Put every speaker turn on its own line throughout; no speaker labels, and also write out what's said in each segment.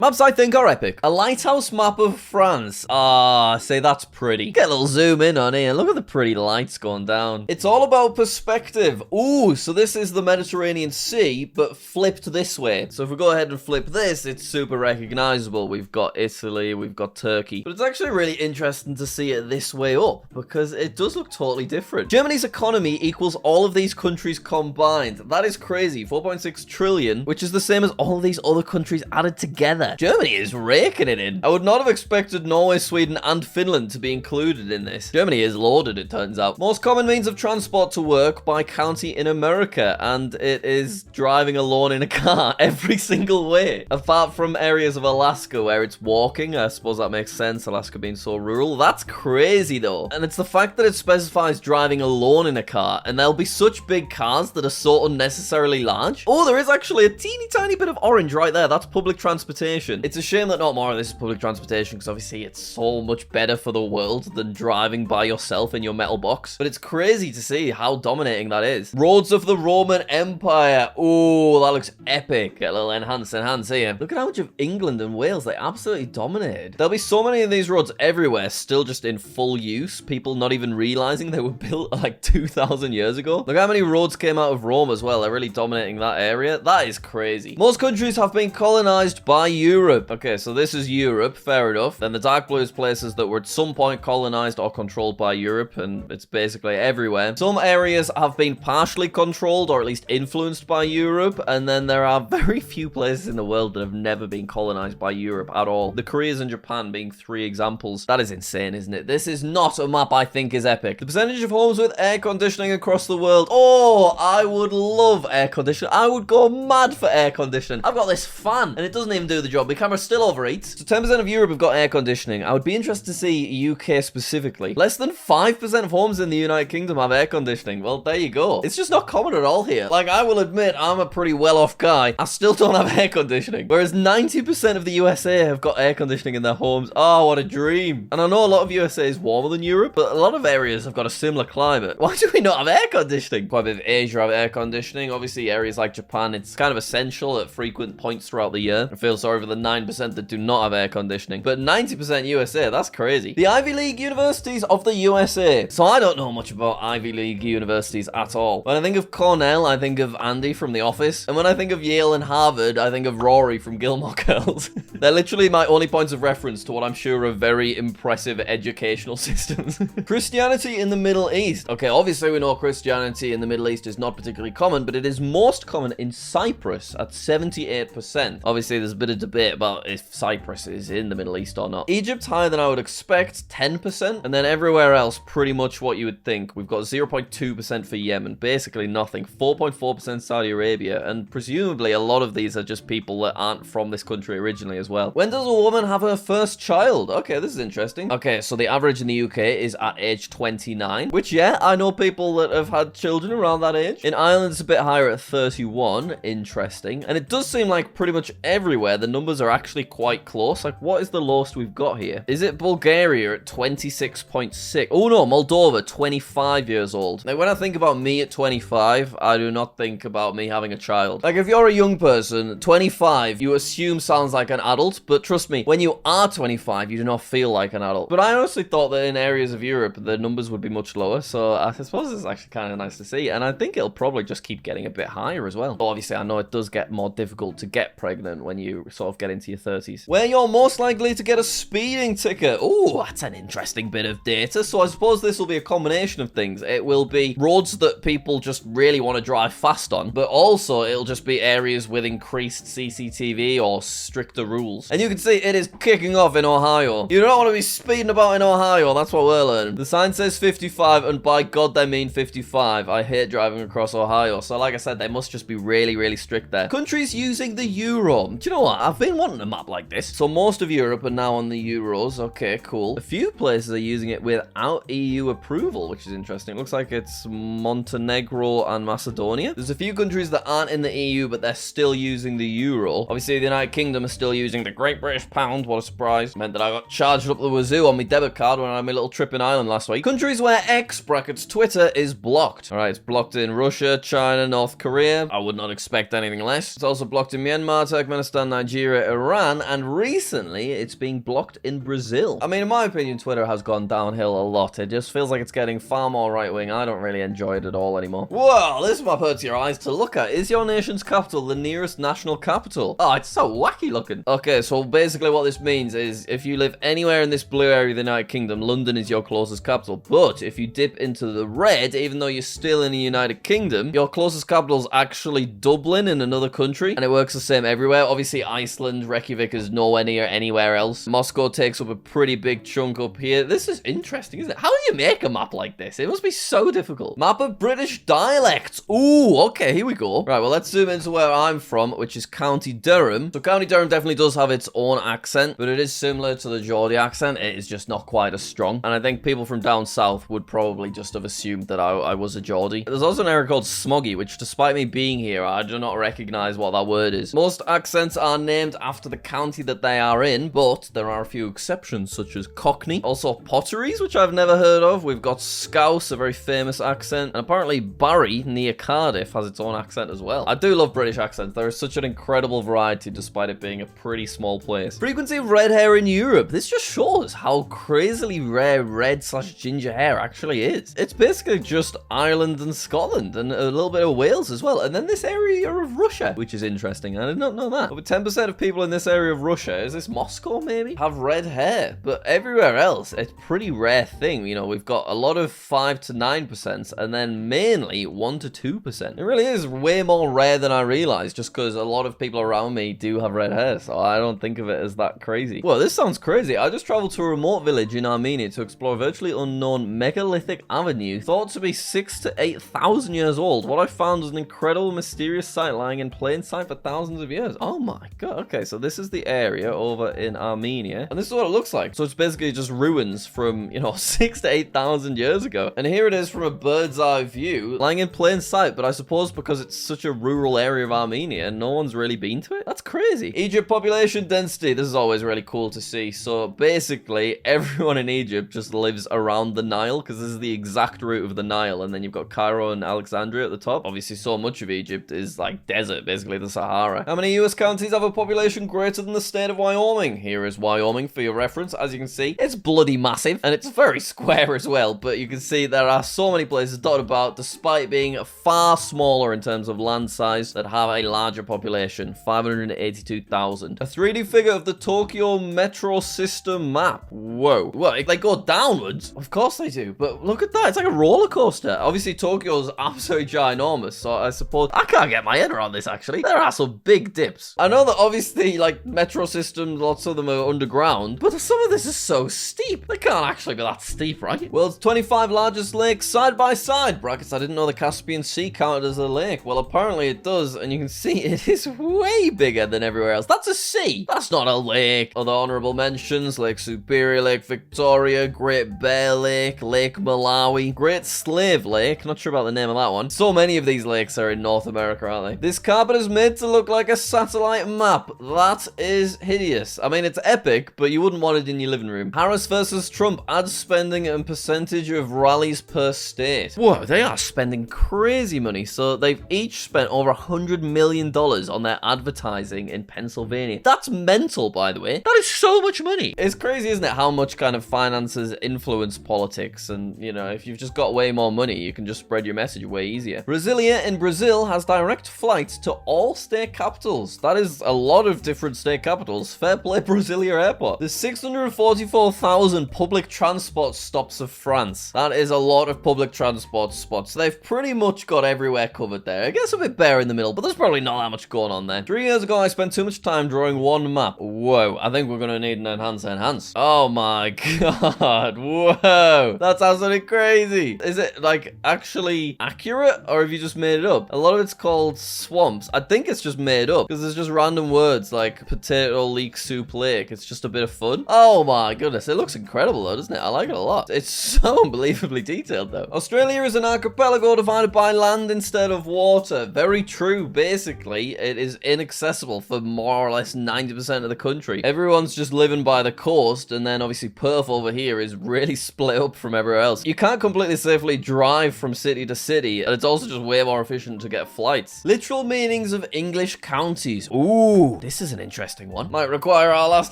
Maps I think are epic. A lighthouse map of France. Ah, say that's pretty. Get a little zoom in on here. Look at the pretty lights going down. It's all about perspective. Ooh, so this is the Mediterranean Sea, but flipped this way. So if we go ahead and flip this, it's super recognizable. We've got Italy, we've got Turkey. But it's actually really interesting to see it this way up, because it does look totally different. Germany's economy equals all of these countries combined. That is crazy. 4.6 trillion, which is the same as all of these other countries added together. Germany is raking it in. I would not have expected Norway, Sweden, and Finland to be included in this. Germany is loaded, it turns out. Most common means of transport to work by county in America, and it is driving alone in a car every single way. Apart from areas of Alaska where it's walking. I suppose that makes sense, Alaska being so rural. That's crazy though. And it's the fact that it specifies driving alone in a car, and there'll be such big cars that are so unnecessarily large. Oh, there is actually a teeny tiny bit of orange right there. That's public transportation. It's a shame that not more of this is public transportation, because obviously it's so much better for the world than driving by yourself in your metal box. But it's crazy to see how dominating that is. Roads of the Roman Empire. Oh, that looks epic. Get a little enhance here. Look at how much of England and Wales they absolutely dominated. There'll be so many of these roads everywhere still just in full use. People not even realizing they were built like 2,000 years ago. Look how many roads came out of Rome as well. They're really dominating that area. That is crazy. Most countries have been colonized by Europe. Okay, so this is Europe, fair enough. Then the dark blue is places that were at some point colonized or controlled by Europe, and it's basically everywhere. Some areas have been partially controlled or at least influenced by Europe, and then there are very few places in the world that have never been colonized by Europe at all. The Koreas and Japan being 3 examples. That is insane, isn't it? This is not a map I think is epic. The percentage of homes with air conditioning across the world. Oh, I would love air conditioning. I would go mad for air conditioning. I've got this fan, and it doesn't even do the job. The camera still overheats. So 10% of Europe have got air conditioning. I would be interested to see UK specifically. Less than 5% of homes in the United Kingdom have air conditioning. Well, there you go. It's just not common at all here. Like, I will admit, I'm a pretty well-off guy. I still don't have air conditioning. Whereas 90% of the USA have got air conditioning in their homes. Oh, what a dream. And I know a lot of USA is warmer than Europe, but a lot of areas have got a similar climate. Why do we not have air conditioning? Quite a bit of Asia have air conditioning. Obviously, areas like Japan, it's kind of essential at frequent points throughout the year. I feel sorry for the 9% that do not have air conditioning. But 90% USA, that's crazy. The Ivy League universities of the USA. So I don't know much about Ivy League universities at all. When I think of Cornell, I think of Andy from The Office. And when I think of Yale and Harvard, I think of Rory from Gilmore Girls. They're literally my only points of reference to what I'm sure are very impressive educational systems. Christianity in the Middle East. Okay, obviously we know Christianity in the Middle East is not particularly common, but it is most common in Cyprus at 78%. Obviously, there's a bit of debate about if Cyprus is in the Middle East or not. Egypt's higher than I would expect, 10%. And then everywhere else, pretty much what you would think. We've got 0.2% for Yemen, basically nothing. 4.4% Saudi Arabia, and presumably a lot of these are just people that aren't from this country originally as well. When does a woman have her first child? Okay, this is interesting. Okay, so the average in the UK is at age 29, which, yeah, I know people that have had children around that age. In Ireland, it's a bit higher at 31. Interesting. And it does seem like pretty much everywhere the numbers are actually quite close. Like, what is the lowest we've got here? Is it Bulgaria at 26.6? Oh no, Moldova, 25 years old. Now, when I think about me at 25, I do not think about me having a child. Like, if you're a young person, 25, you assume sounds like an adult, but trust me, when you are 25, you do not feel like an adult. But I honestly thought that in areas of Europe, the numbers would be much lower, so I suppose it's actually kind of nice to see, and I think it'll probably just keep getting a bit higher as well. But obviously, I know it does get more difficult to get pregnant when you sort of get into your 30s. Where you're most likely to get a speeding ticket. Oh, that's an interesting bit of data. So I suppose this will be a combination of things. It will be roads that people just really want to drive fast on, but also it'll just be areas with increased CCTV or stricter rules. And you can see it is kicking off in Ohio. You don't want to be speeding about in Ohio. That's what we're learning. The sign says 55, and by God, they mean 55. I hate driving across Ohio. So like I said, they must just be really, really strict there. Countries using the euro. Do you know what? I've been wanting a map like this. So most of Europe are now on the euros. Okay, cool. A few places are using it without EU approval, which is interesting. It looks like it's Montenegro and Macedonia. There's a few countries that aren't in the EU, but they're still using the euro. Obviously, the United Kingdom is still using the Great British Pound. What a surprise. Meant that I got charged up the wazoo on my debit card when I had my little trip in Ireland last week. Countries where X brackets Twitter is blocked. All right, it's blocked in Russia, China, North Korea. I would not expect anything less. It's also blocked in Myanmar, Turkmenistan, Nigeria, Nigeria, Iran, and recently it's being blocked in Brazil. I mean, in my opinion, Twitter has gone downhill a lot. It just feels like it's getting far more right-wing. I don't really enjoy it at all anymore. Whoa, this map hurts your eyes to look at. Is your nation's capital the nearest national capital? Oh, it's so wacky looking. Okay, so basically what this means is if you live anywhere in this blue area of the United Kingdom, London is your closest capital. But if you dip into the red, even though you're still in the United Kingdom, your closest capital is actually Dublin in another country, and it works the same everywhere. Obviously, Iceland, Reykjavik is nowhere near anywhere else. Moscow takes up a pretty big chunk up here. This is interesting, isn't it? How do you make a map like this? It must be so difficult. Map of British dialects. Ooh, okay, here we go. Right, well, let's zoom into where I'm from, which is County Durham. So County Durham definitely does have its own accent, but it is similar to the Geordie accent. It is just not quite as strong. And I think people from down south would probably just have assumed that I was a Geordie. There's also an area called Smoggy, which despite me being here, I do not recognize what that word is. Most accents are named after the county that they are in, but there are a few exceptions, such as Cockney. Also Potteries, which I've never heard of. We've got Scouse, a very famous accent. And apparently Barry, near Cardiff, has its own accent as well. I do love British accents. There is such an incredible variety despite it being a pretty small place. Frequency of red hair in Europe. This just shows how crazily rare red/ginger hair actually is. It's basically just Ireland and Scotland and a little bit of Wales as well. And then this area of Russia, which is interesting. I did not know that. Over 10% of people in this area of Russia, is this Moscow maybe, have red hair. But everywhere else, it's a pretty rare thing. You know, we've got a lot of 5 to 9% and then mainly 1 to 2%. It really is way more rare than I realized, just because a lot of people around me do have red hair, so I don't think of it as that crazy. Well, this sounds crazy. I just traveled to a remote village in Armenia to explore a virtually unknown megalithic avenue thought to be 6,000 to 8,000 years old. What I found was an incredible mysterious site lying in plain sight for thousands of years. Oh my god. Okay, so this is the area over in Armenia, and this is what it looks like. So it's basically just ruins from, you know, 6,000 to 8,000 years ago. And here it is from a bird's eye view, lying in plain sight, but I suppose because it's such a rural area of Armenia, no one's really been to it. That's crazy. Egypt population density. This is always really cool to see. So basically, everyone in Egypt just lives around the Nile, because this is the exact route of the Nile, and then you've got Cairo and Alexandria at the top. Obviously, so much of Egypt is like desert, basically the Sahara. How many US counties have a population greater than the state of Wyoming? Here is Wyoming for your reference. As you can see, it's bloody massive, and it's very square as well, but you can see there are so many places dotted about, despite being far smaller in terms of land size, that have a larger population. 582,000. A 3D figure of the Tokyo metro system map. Whoa. Well, they go downwards? Of course they do, but look at that. It's like a roller coaster. Obviously, Tokyo's absolutely ginormous, so I suppose I can't get my head around this, actually. There are some big dips. I know that obviously, like, metro systems, lots of them are underground, but some of this is so steep. They can't actually be that steep, right? World's 25 largest lakes side by side. Brackets, I didn't know the Caspian Sea counted as a lake. Well, apparently it does, and you can see it is way bigger than everywhere else. That's a sea. That's not a lake. Other honorable mentions: Lake Superior, Lake Victoria, Great Bear Lake, Lake Malawi, Great Slave Lake. Not sure about the name of that one. So many of these lakes are in North America, aren't they? This carpet is made to look like a satellite map. That is hideous. I mean, it's epic, but you wouldn't want it in your living room. Harris versus Trump: ad spending and percentage of rallies per state. Whoa, they are spending crazy money. So they've each spent over $100 million on their advertising in Pennsylvania. That's mental, by the way. That is so much money. It's crazy, isn't it, how much kind of finances influence politics? And, you know, if you've just got way more money, you can just spread your message way easier. Brasilia in Brazil has direct flights to all state capitals. That is a lot of different state capitals. Fair play, Brasilia Airport. There's 644,000 public transport stops of France. That is a lot of public transport spots. They've pretty much got everywhere covered there. I guess a bit bare in the middle, but there's probably not that much going on there. 3 years ago, I spent too much time drawing one map. Whoa, I think we're gonna need an enhance. Oh my god, whoa. That's absolutely crazy. Is it, like, actually accurate, or have you just made it up? A lot of it's called swamps. I think it's just made up, because there's just random words like potato leak soup lake. It's just a bit of fun. Oh my goodness, it looks incredible though, doesn't it? I like it a lot. It's so unbelievably detailed though. Australia is an archipelago divided by land instead of water. Very true. Basically, it is inaccessible for more or less 90% of the country. Everyone's just living by the coast, and then obviously Perth over here is really split up from everywhere else. You can't completely safely drive from city to city, and it's also just way more efficient to get flights. Literal meanings of English counties. Ooh, this is an interesting one. Might require our last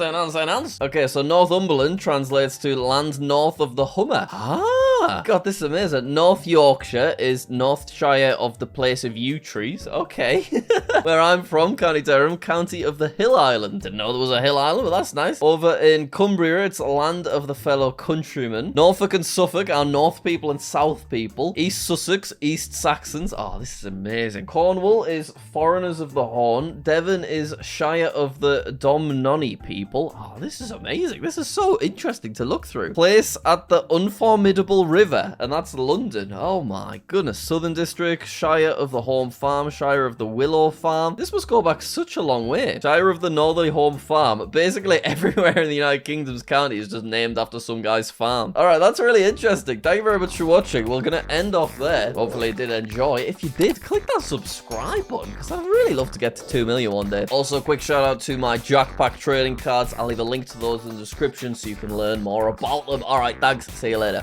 enhance. Okay, so Northumberland translates to land north of the Hummer. Ah, God, this is amazing. North Yorkshire is Northshire of the place of yew trees. Okay. Where I'm from, County Durham, county of the Hill Island. Didn't know there was a Hill Island, but that's nice. Over in Cumbria, it's land of the fellow countrymen. Norfolk and Suffolk are North people and South people. East Sussex, East Saxons. Oh, this is amazing. Cornwall is foreigners of the Horn. Devon is Shire of the Domnonny people. Oh, this is amazing. This is so interesting to look through. Place at the Unformidable River, and that's London. Oh my goodness. Southern District, Shire of the Home Farm, Shire of the Willow Farm. This must go back such a long way. Shire of the Northern Home Farm. Basically everywhere in the United Kingdom's county is just named after some guy's farm. Alright, that's really interesting. Thank you very much for watching. We're gonna end off there. Hopefully you did enjoy. If you did, click that subscribe button, because I'd really love to get to 2 million one day. Also, a quick shout out to my Jackpack trading cards. I'll leave a link to those in the description so you can learn more about them. Alright, thanks. See you later.